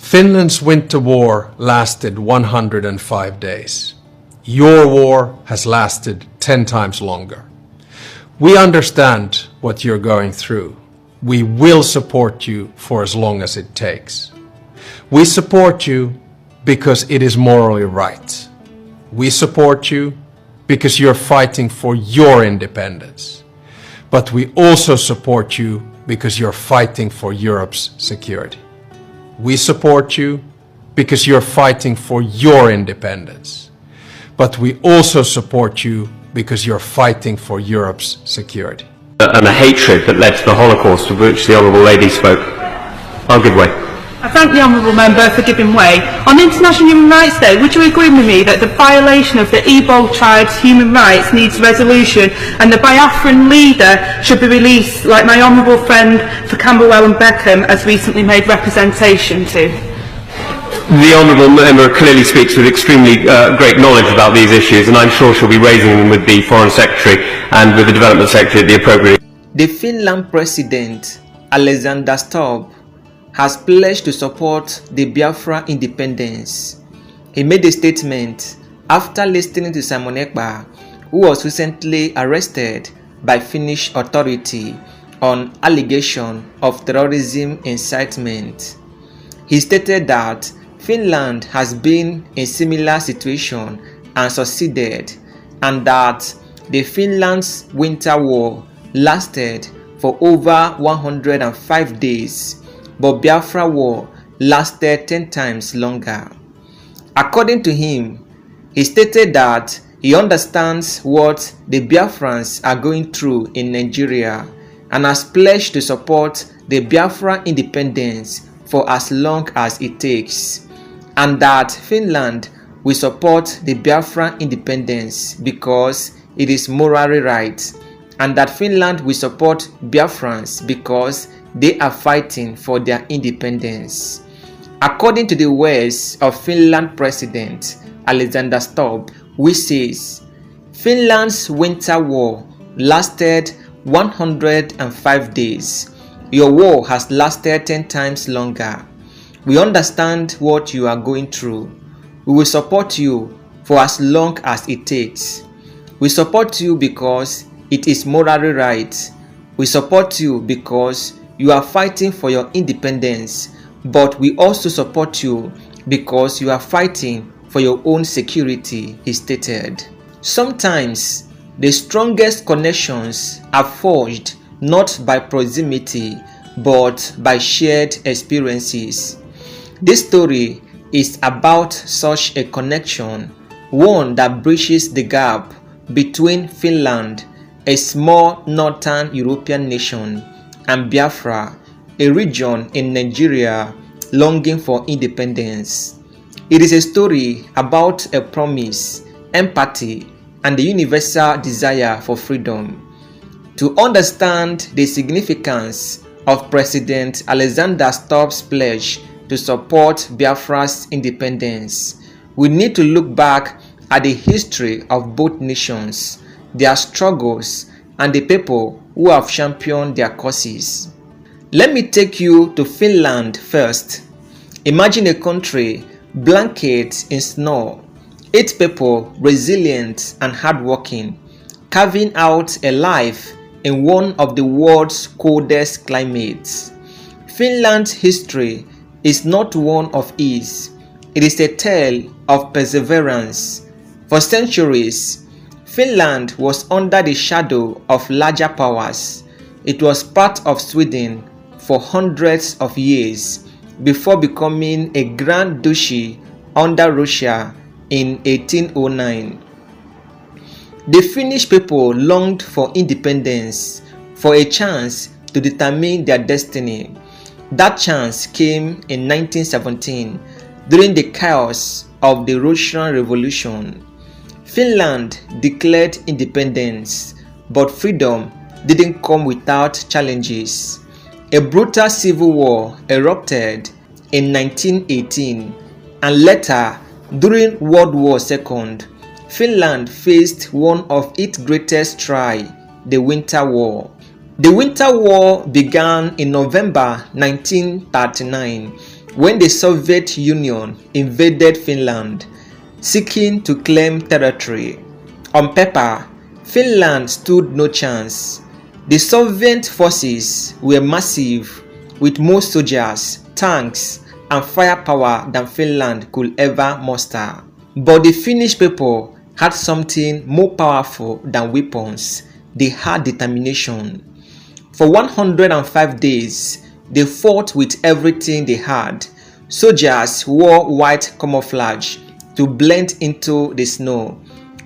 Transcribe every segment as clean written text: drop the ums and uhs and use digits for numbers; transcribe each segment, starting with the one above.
Finland's winter war lasted 105 days. Your war has lasted 10 times longer. We understand what you're going through. We will support you for as long as it takes. We support you because it is morally right. We support you because you're fighting for your independence. But we also support you because you're fighting for Europe's security. We support you because you're fighting for your independence. But we also support you because you're fighting for Europe's security. And the hatred that led to the Holocaust, of which the Honourable Lady spoke. I'll give way. I thank the Honourable Member for giving way. On International Human Rights Day, would you agree with me that the violation of the Igbo tribe's human rights needs resolution and the Biafran leader should be released, like my honourable friend for Camberwell and Beckham has recently made representation to? The Honourable Member clearly speaks with extremely great knowledge about these issues, and I'm sure she'll be raising them with the Foreign Secretary and with the Development Secretary at the appropriate. The Finland President, Alexander Stubb, has pledged to support the Biafra independence. He made a statement after listening to Simon Ekpa, who was recently arrested by Finnish authority on allegation of terrorism incitement. He stated that Finland has been in similar situation and succeeded, and that the Finland's winter war lasted for over 105 days, but Biafra war lasted 10 times longer. According to him, he stated that he understands what the Biafrans are going through in Nigeria and has pledged to support the Biafra independence for as long as it takes, and that Finland will support the Biafra independence because it is morally right, and that Finland will support Biafrans because they are fighting for their independence. According to the words of Finland President Alexander Stubb, which says, Finland's winter war lasted 105 days. Your war has lasted 10 times longer. We understand what you are going through. We will support you for as long as it takes. We support you because it is morally right. We support you because you are fighting for your independence, but we also support you because you are fighting for your own security, he stated. Sometimes the strongest connections are forged not by proximity, but by shared experiences. This story is about such a connection, one that bridges the gap between Finland, a small northern European nation, and Biafra, a region in Nigeria longing for independence. It is a story about a promise, empathy, and the universal desire for freedom. To understand the significance of President Alexander Stubb's pledge to support Biafra's independence, we need to look back at the history of both nations, their struggles, and the people who have championed their causes. Let me take you to Finland first. Imagine a country blanketed in snow, 8 people resilient and hardworking, carving out a life in one of the world's coldest climates. Finland's history is not one of ease. It is a tale of perseverance. For centuries, Finland was under the shadow of larger powers. It was part of Sweden for hundreds of years before becoming a Grand Duchy under Russia in 1809. The Finnish people longed for independence, for a chance to determine their destiny. That chance came in 1917 during the chaos of the Russian Revolution. Finland declared independence, but freedom didn't come without challenges. A brutal civil war erupted in 1918, and later, during World War II, Finland faced one of its greatest trials, the Winter War. The Winter War began in November 1939 when the Soviet Union invaded Finland, seeking to claim territory. On paper, Finland stood no chance. The Soviet forces were massive, with more soldiers, tanks, and firepower than Finland could ever muster. But the Finnish people had something more powerful than weapons. They had determination. For 105 days, they fought with everything they had. Soldiers wore white camouflage to blend into the snow,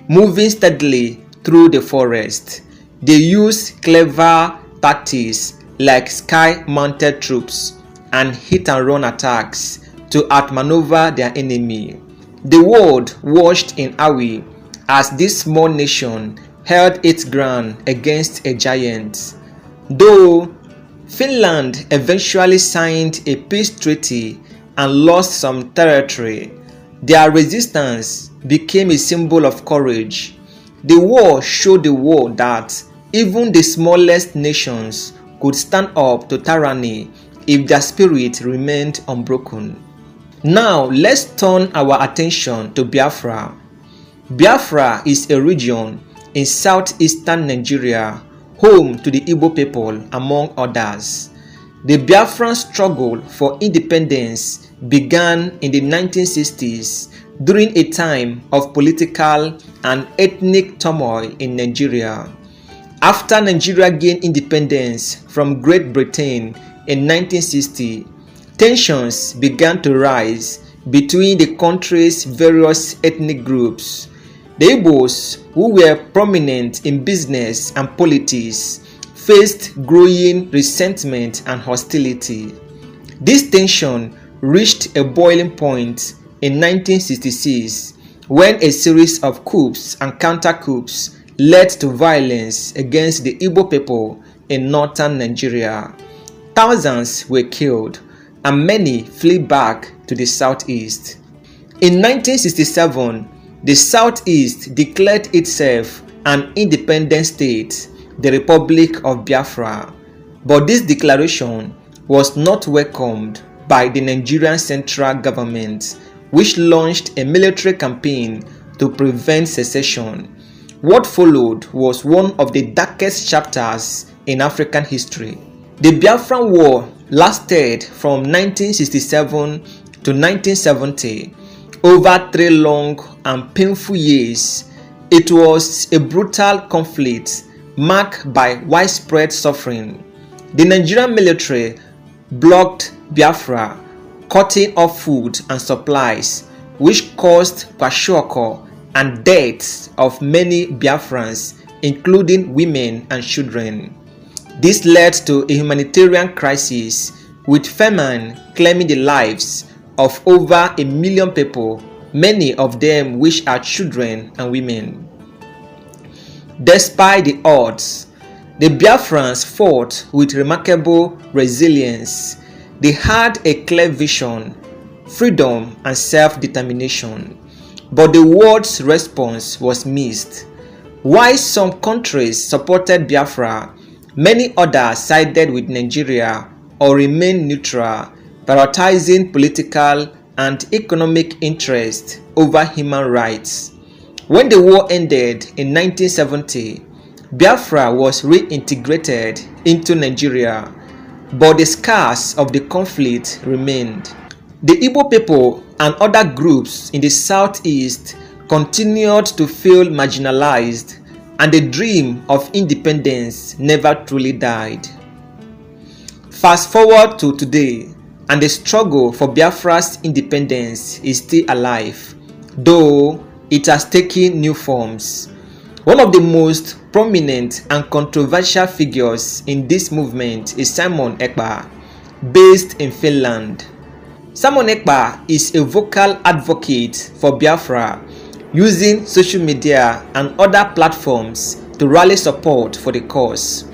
moving steadily through the forest. They used clever tactics like sky-mounted troops and hit-and-run attacks to outmaneuver their enemy. The world watched in awe as this small nation held its ground against a giant. Though Finland eventually signed a peace treaty and lost some territory, their resistance became a symbol of courage. The war showed the world that even the smallest nations could stand up to tyranny if their spirit remained unbroken. Now let's turn our attention to Biafra. Biafra is a region in southeastern Nigeria, home to the Igbo people among others. The Biafran struggle for independence began in the 1960s during a time of political and ethnic turmoil in Nigeria. After Nigeria gained independence from Great Britain in 1960, tensions began to rise between the country's various ethnic groups. The Igbos, who were prominent in business and politics, faced growing resentment and hostility. This tension reached a boiling point in 1966 when a series of coups and counter-coups led to violence against the Igbo people in northern Nigeria. Thousands were killed and many fled back to the southeast. In 1967, the southeast declared itself an independent state, the Republic of Biafra. But this declaration was not welcomed by the Nigerian central government, which launched a military campaign to prevent secession. What followed was one of the darkest chapters in African history. The Biafran War lasted from 1967 to 1970, over 3 long and painful years. It was a brutal conflict marked by widespread suffering. The Nigerian military blocked Biafra, cutting off food and supplies, which caused kwashiorkor and deaths of many Biafrans, including women and children. This led to a humanitarian crisis, with famine claiming the lives of over 1 million people, many of them which are children and women. Despite the odds, the Biafrans fought with remarkable resilience. They had a clear vision, freedom, and self-determination. But the world's response was mixed. While some countries supported Biafra, many others sided with Nigeria or remained neutral, prioritizing political and economic interest over human rights. When the war ended in 1970, Biafra was reintegrated into Nigeria, but the scars of the conflict remained. The Igbo people and other groups in the southeast continued to feel marginalized, and the dream of independence never truly died. Fast forward to today, and the struggle for Biafra's independence is still alive, though it has taken new forms. One of the most prominent and controversial figures in this movement is Simon Ekpa, based in Finland. Simon Ekpa is a vocal advocate for Biafra, using social media and other platforms to rally support for the cause.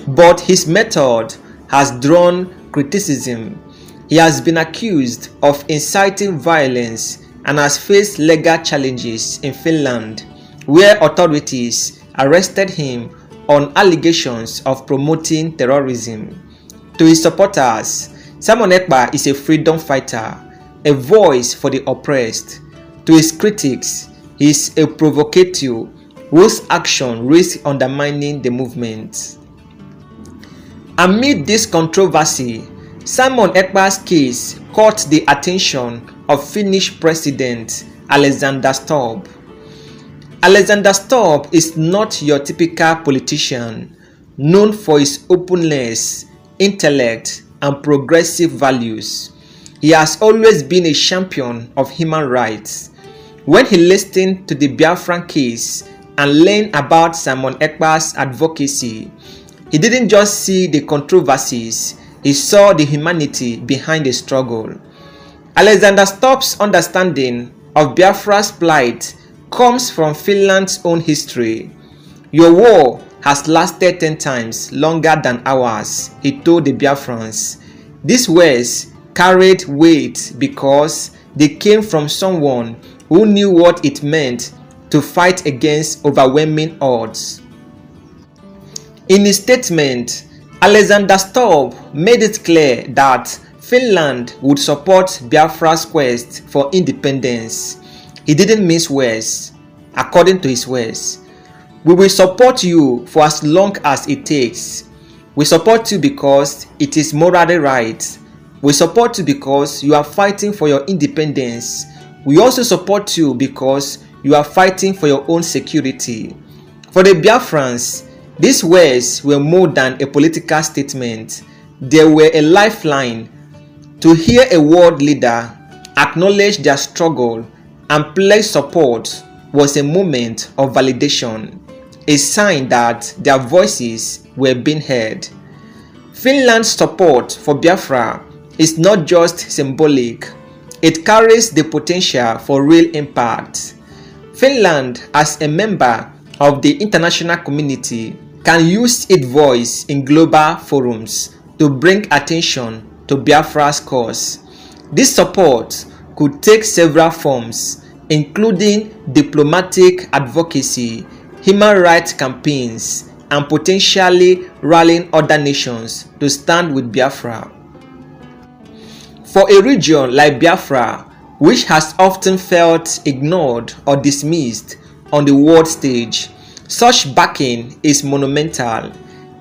But his method has drawn criticism. He has been accused of inciting violence and has faced legal challenges in Finland, where authorities arrested him on allegations of promoting terrorism. To his supporters, Simon Ekpa is a freedom fighter, a voice for the oppressed. To his critics, he is a provocateur whose action risks undermining the movement. Amid this controversy, Simon Ekpa's case caught the attention of Finnish President Alexander Stubb. Alexander Stubb is not your typical politician, known for his openness, intellect, and progressive values. He has always been a champion of human rights. When he listened to the Biafran case and learned about Simon Ekpa's advocacy, he didn't just see the controversies, he saw the humanity behind the struggle. Alexander Stubb's understanding of Biafra's plight comes from Finland's own history. Your war has lasted 10 times longer than ours, he told the Biafrans. These words carried weight because they came from someone who knew what it meant to fight against overwhelming odds. In his statement, Alexander Stubb made it clear that Finland would support Biafra's quest for independence. He didn't mince words. According to his words, "We will support you for as long as it takes. We support you because it is morally right. We support you because you are fighting for your independence. We also support you because you are fighting for your own security." For the Biafrans, these words were more than a political statement. They were a lifeline. To hear a world leader acknowledge their struggle and pledge support was a moment of validation, a sign that their voices were being heard. Finland's support for Biafra is not just symbolic, it carries the potential for real impact. Finland, as a member of the international community, can use its voice in global forums to bring attention to Biafra's cause. This support could take several forms, including diplomatic advocacy, human rights campaigns, and potentially rallying other nations to stand with Biafra. For a region like Biafra, which has often felt ignored or dismissed on the world stage, such backing is monumental.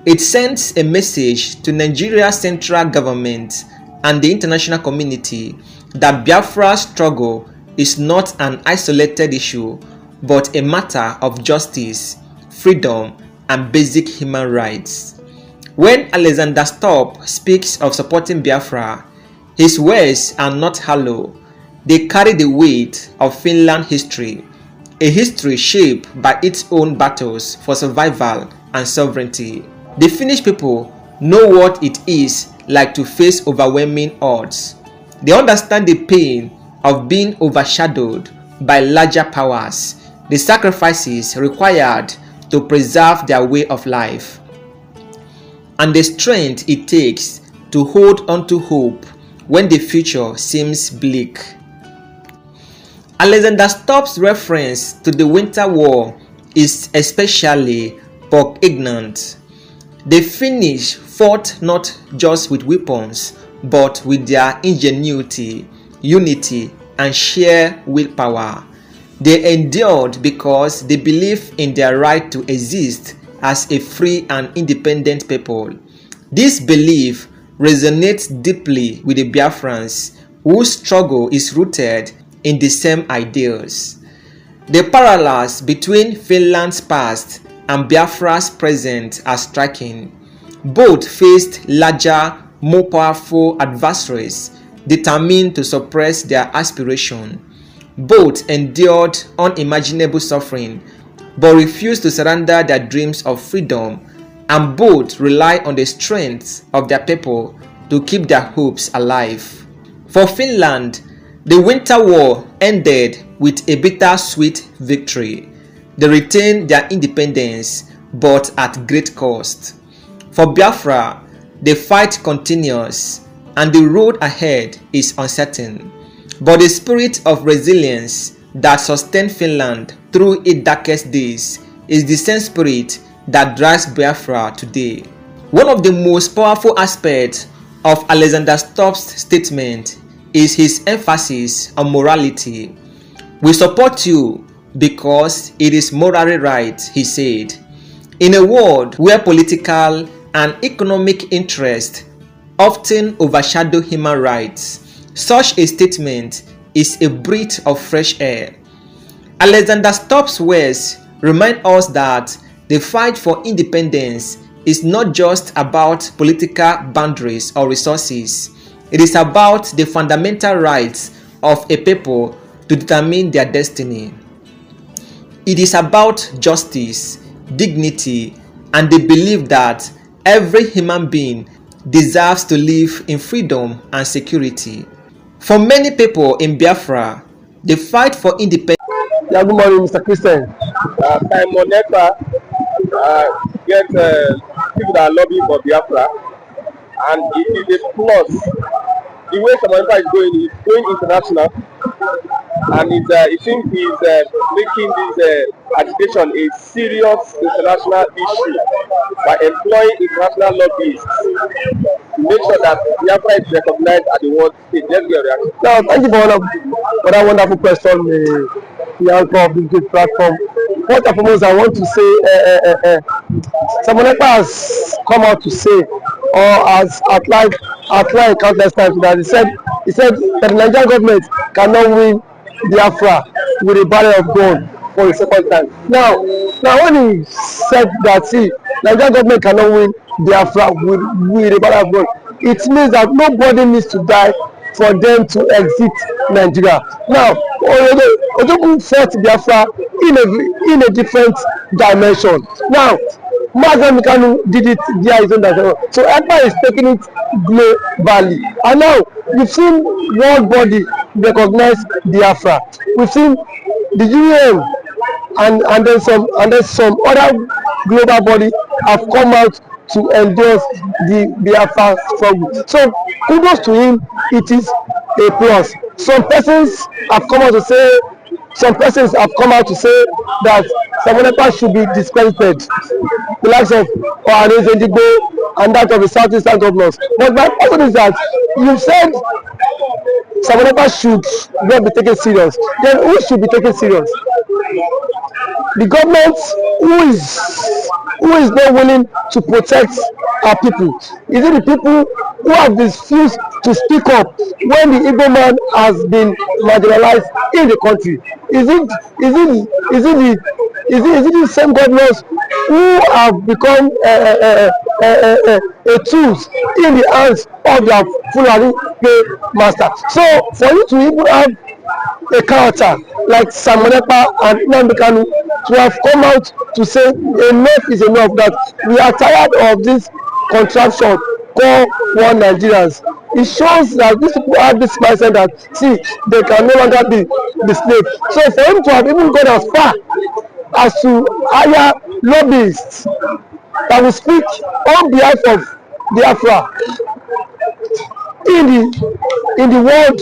It sends a message to Nigeria's central government and the international community that Biafra's struggle is not an isolated issue, but a matter of justice, freedom, and basic human rights. When Alexander Stubb speaks of supporting Biafra, his words are not hollow. They carry the weight of Finland history, a history shaped by its own battles for survival and sovereignty. The Finnish people know what it is like to face overwhelming odds. They understand the pain of being overshadowed by larger powers, the sacrifices required to preserve their way of life, and the strength it takes to hold on to hope when the future seems bleak. Alexander Stubb's reference to the Winter War is especially poignant. The Finnish fought not just with weapons, but with their ingenuity, unity, and sheer willpower. They endured because they believed in their right to exist as a free and independent people. This belief resonates deeply with the Biafrans, whose struggle is rooted in the same ideals. The parallels between Finland's past and Biafra's present are striking. Both faced larger, more powerful adversaries determined to suppress their aspiration. Both endured unimaginable suffering, but refused to surrender their dreams of freedom, and both rely on the strength of their people to keep their hopes alive. For Finland, the Winter War ended with a bittersweet victory. They retained their independence, but at great cost. For Biafra, the fight continues, and the road ahead is uncertain. But the spirit of resilience that sustained Finland through its darkest days is the same spirit that drives Biafra today. One of the most powerful aspects of Alexander Stubb's statement is his emphasis on morality. We support you because it is morally right, he said. In a world where political and economic interests often overshadow human rights, such a statement is a breath of fresh air. Alexander Stubb's words remind us that the fight for independence is not just about political boundaries or resources. It is about the fundamental rights of a people to determine their destiny. It is about justice, dignity, and the belief that every human being deserves to live in freedom and security. For many people in Biafra, the fight for independence. Yeah, good morning, Mr. Christian. Simon Ekpa get people that are lobbying for Biafra, and it is a plus. The way Simon Ekpa is going international, and it seems he's making this agitation a serious international issue by employing international lobbyists to make sure that Biafra is recognized at the world stage. Let's get a reaction. Now, thank you for that wonderful question, the anchor of this great platform. First and foremost, I want to say Simon Ekpa has come out to say, or has outlined countless times, that he said that the Nigerian government cannot win Biafra with a barrel of gun for a second time. Now when he said that, see, Nigerian government cannot win Biafra with a barrel of gun, it means that nobody needs to die for them to exit Nigeria. Now, Ojogun fought Biafra in a different dimension. Now, Mazen Mikanu did it via his own dimension. So Ekpa is taking it globally. And now, we've seen world body recognize Biafra. We've seen the UN and then some other global body have come out to endorse the Biafra struggle. So kudos to him, it is a plus. Some persons have come out to say that Simon Ekpa should be discredited, the likes of Ohanes Ndigbo and that of the southeastern governors. But my question is that you said Simon Ekpa should not be taken serious. Then who should be taken serious? The government who is not willing to protect our people? Is it the people who have refused to speak up when the Igbo man has been marginalized in the country? Is it the same governors who have become a tools in the hands of their Fulani master? So for you to even have a character like Simon Ekpa and Nnamdi Kanu to have come out to say enough is enough, that we are tired of this contraption called one Nigerians. It shows that these people have this mindset that, see, they can no longer be the slave. So for him to have even gone as far as to hire lobbyists that will speak on behalf of Biafra in the world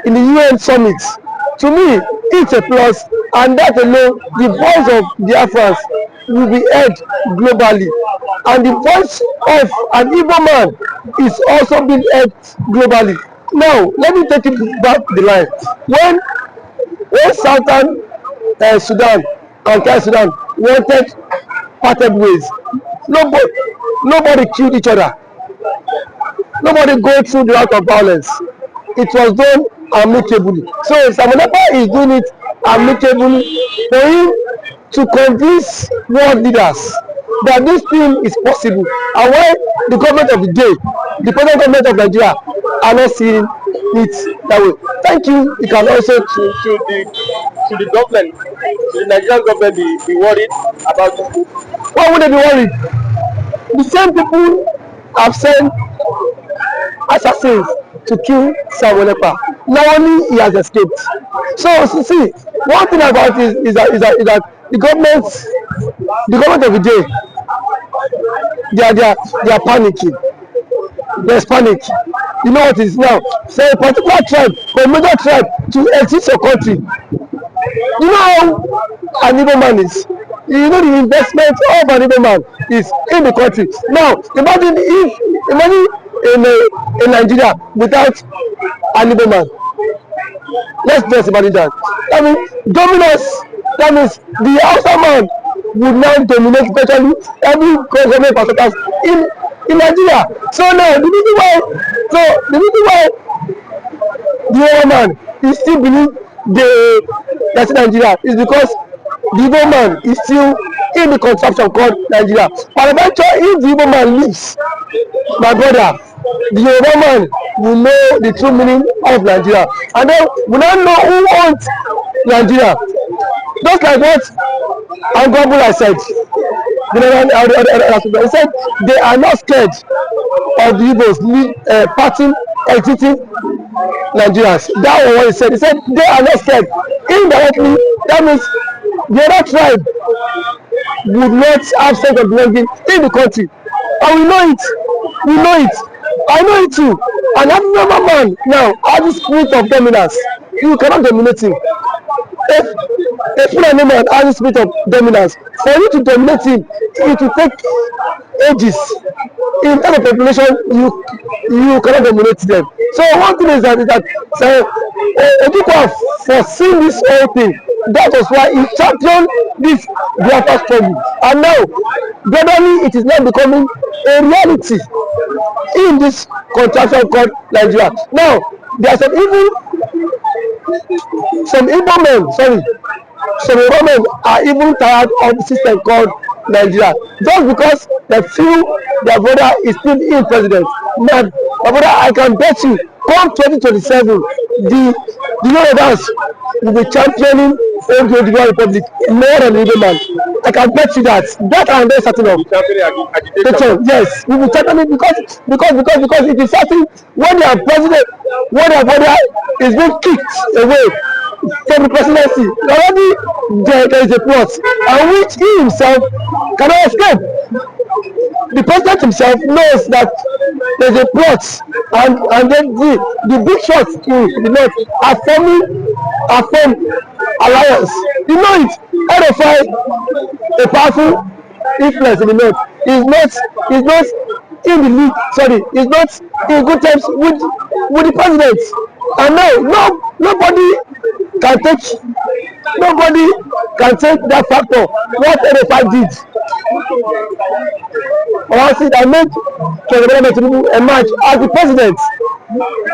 in the UN summit, to me it's a plus, and that alone, the voice of Biafrans will be heard globally, and the voice of an Igbo man is also being heard globally. Now let me take it back the line. When Southern Sudan and South Sudan wanted parted ways, nobody killed each other. Nobody go through the route of violence. It was done amicably. So Simon Ekpa is doing it amicably for him to convince world leaders that this thing is possible, and why the government of the day, the present government of Nigeria, are not seeing it that way. Thank you. You can also to the government, the Nigerian government be worried about this? Why would they be worried? The same people have sent assassins to kill Simon Ekpa. Now only he has escaped. So see, one thing about it is that the government of the day, they are panicking. There's panic. You know what it is now? Say a particular tribe or a major tribe to exit your country. You know how an Igbo man is. You know the investment of an Igbo man is in the country. Now imagine in Nigeria without an Igbo man. Let's just imagine that. That means dominance. That means the Hausa man would now dominate virtually every government parastatals in Nigeria. So now the reason why the Igbo man is still believe that's Nigeria is because the Igbo man is still in the contraption called Nigeria. But eventually, if the Igbo man leaves, my brother, the Yoruba man will know the true meaning of Nigeria, and then we now know who owns Nigeria. Just like what Angobula said, he said they are not scared of the Igbos parting, exiting Nigerians. That was what he said. He said they are not scared. Indirectly, that means the other tribe would not have sense of belonging in the country, and we know it. We know it. I know it too. And every man now has the spirit of dominance. You cannot dominate him. If Fulani man has the spirit of dominance, for you to dominate him, it will take ages. In every population, you cannot dominate them. So one thing is that Ojukwu have foreseen this whole thing. That was why he championed this Biafra struggle. And now, gradually, it is now becoming a reality in this contraction called Nigeria. Now, there are some Igbo men are even tired of the system called Nigeria, just because they feel their brother is still in president. Now, my brother, I can bet you, come 2027, the Yorubas will be championing the Republic more than the Igbo man. I can bet you that. That and then certain of. Yes, we will championing because it is certain when their president, when their brother is being kicked away from the presidency, already there is a plot, and which he himself cannot escape. The president himself knows that there is a plot, and then the big shots in the north are forming alliance. You know it. RFI, a powerful influence in the north, is not in the league. Sorry, is not in good terms with the president. And now nobody can take that factor. What RFI did. Honestly, I made President Tinubu emerge as the president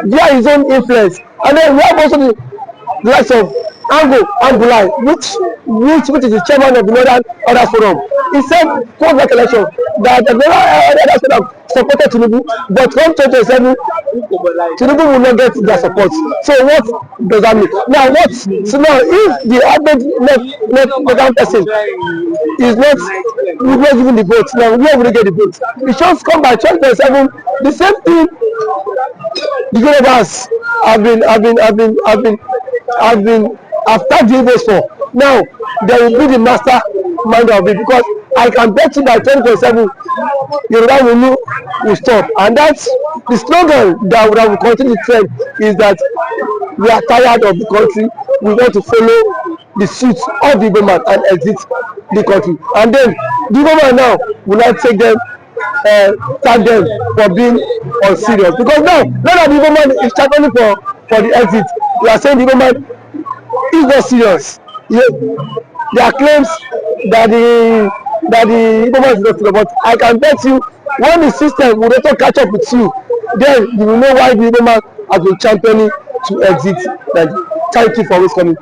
via his own influence, and then we have also the likes of Angulai, which is the chairman of the Northern Others Forum. He said, post that election, that the Northern Others Forum supported Tinubu, but come 2027, Tinubu will not get their support. So what does that mean? Now so now if the average left person is not giving the vote, now where will they get the vote? The shots come by 2027. The same thing the Yorubas have tagged the Igbos for. Now they will be the master mind of it, because I can bet you by 2027 Yoruba will stop. And that's the slogan that will continue to trend, is that we are tired of the country, we want to follow the suit of the Igbo man and exit the country. And then the Igbo man now will not take them, tag them for being unserious, because now that the Igbo man is championing for the exit, we are saying the Igbo man is not serious. There are claims that the Igbo man is not serious, but I can bet you, when the system will not catch up with you, then you will know why the Igbo man has been championing to exit. Thank you for always coming.